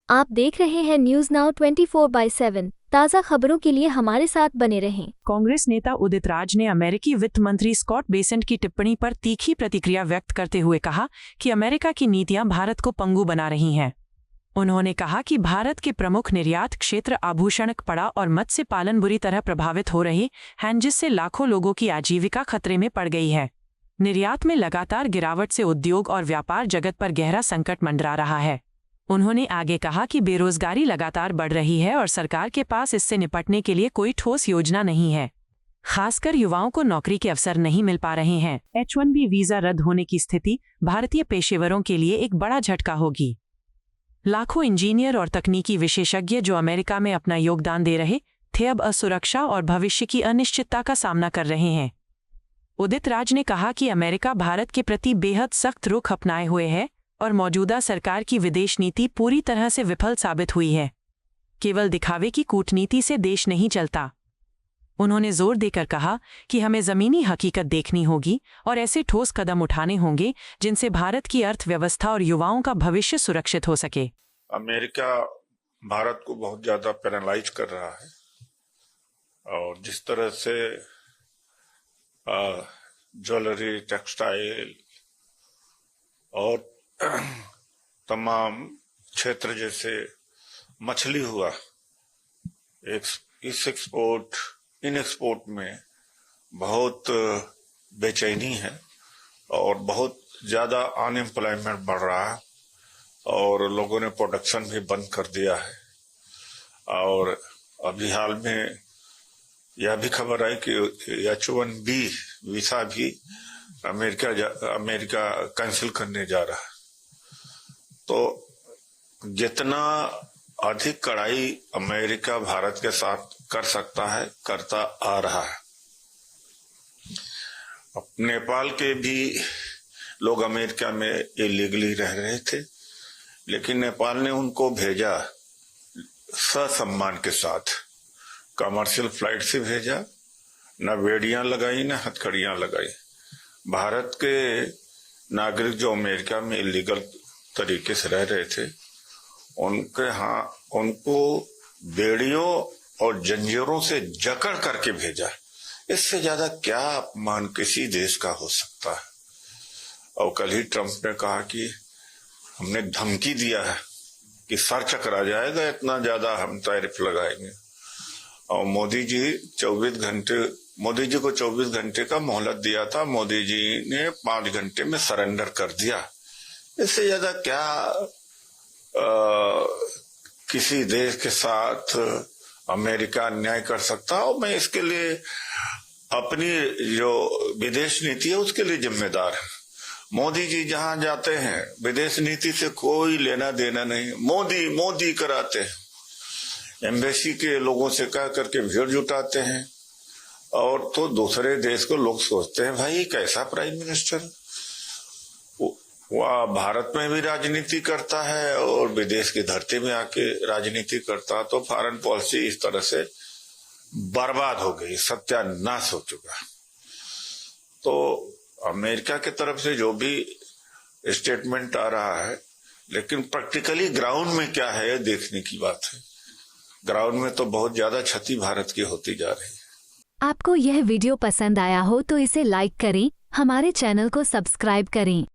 आप देख रहे हैं न्यूज नाउ 24/7 ताज़ा खबरों के लिए हमारे साथ बने रहें। कांग्रेस नेता उदित राज ने अमेरिकी वित्त मंत्री स्कॉट बेसेंट की टिप्पणी पर तीखी प्रतिक्रिया व्यक्त करते हुए कहा कि अमेरिका की नीतियां भारत को पंगु बना रही हैं। उन्होंने कहा कि भारत के प्रमुख निर्यात क्षेत्र आभूषण, कपड़ा और मत्स्य पालन बुरी तरह प्रभावित हो रहे हैं, जिससे लाखों लोगों की आजीविका खतरे में पड़ गई है। निर्यात में लगातार गिरावट से उद्योग और व्यापार जगत पर गहरा संकट मंडरा रहा है। उन्होंने आगे कहा कि बेरोजगारी लगातार बढ़ रही है और सरकार के पास इससे निपटने के लिए कोई ठोस योजना नहीं है। खासकर युवाओं को नौकरी के अवसर नहीं मिल पा रहे हैं। H-1B वीजा रद्द होने की स्थिति भारतीय पेशेवरों के लिए एक बड़ा झटका होगी। लाखों इंजीनियर और तकनीकी विशेषज्ञ जो अमेरिका में अपना योगदान दे रहे थे, अब असुरक्षा और भविष्य की अनिश्चितता का सामना कर रहे हैं। उदित राज ने कहा कि अमेरिका भारत के प्रति बेहद सख्त रुख अपनाए हुए है और मौजूदा सरकार की विदेश नीति पूरी तरह से विफल साबित हुई है। केवल दिखावे की कूटनीति से देश नहीं चलता। उन्होंने जोर देकर कहा कि हमें ज़मीनी हकीकत देखनी होगी और ऐसे ठोस कदम उठाने होंगे जिनसे भारत की अर्थव्यवस्था और युवाओं का भविष्य सुरक्षित हो सके। अमेरिका भारत को बहुत ज्यादा पैनलाइज कर रहा है और जिस तरह से ज्वेलरी, टेक्सटाइल और तमाम क्षेत्र जैसे मछली हुआ, इस एक्सपोर्ट इन एक्सपोर्ट में बहुत बेचैनी है और बहुत ज्यादा अनएम्प्लॉयमेंट बढ़ रहा है और लोगों ने प्रोडक्शन भी बंद कर दिया है। और अभी हाल में यह भी खबर आई कि H-1B वीसा भी अमेरिका कैंसिल करने जा रहा है। तो जितना अधिक कड़ाई अमेरिका भारत के साथ कर सकता है, करता आ रहा है। अब नेपाल के भी लोग अमेरिका में इलीगली रह रहे थे, लेकिन नेपाल ने उनको भेजा ससम्मान के साथ, कमर्शियल फ्लाइट से भेजा, न बेड़ियां लगाई न हथकड़ियां लगाई। भारत के नागरिक जो अमेरिका में इलीगल तरीके से रह रहे थे, उनको बेड़ियों और जंजीरों से जकड़ करके भेजा। इससे ज्यादा क्या अपमान किसी देश का हो सकता है। और कल ही ट्रंप ने कहा कि हमने धमकी दिया है कि सर चकरा जाएगा, इतना ज्यादा हम टैरिफ लगाएंगे। और मोदी जी को 24 घंटे का मोहलत दिया था। मोदी जी ने 5 घंटे में सरेंडर कर दिया। इससे ज्यादा क्या किसी देश के साथ अमेरिका अन्याय कर सकता। और मैं इसके लिए अपनी जो विदेश नीति है उसके लिए जिम्मेदार है। मोदी जी जहां जाते हैं विदेश नीति से कोई लेना देना नहीं, मोदी मोदी कराते हैं। एम्बेसी के लोगों से कह करके भीड़ जुटाते हैं और तो दूसरे देश को लोग सोचते हैं भाई कैसा प्राइम मिनिस्टर, वह भारत में भी राजनीति करता है और विदेश की धरती में आके राजनीति करता। तो फॉरेन पॉलिसी इस तरह से बर्बाद हो गई, सत्यानाश हो चुका। तो अमेरिका की तरफ से जो भी स्टेटमेंट आ रहा है, लेकिन प्रैक्टिकली ग्राउंड में क्या है देखने की बात है। ग्राउंड में तो बहुत ज्यादा क्षति भारत की होती जा रही है। आपको यह वीडियो पसंद आया हो तो इसे लाइक करें, हमारे चैनल को सब्सक्राइब करें।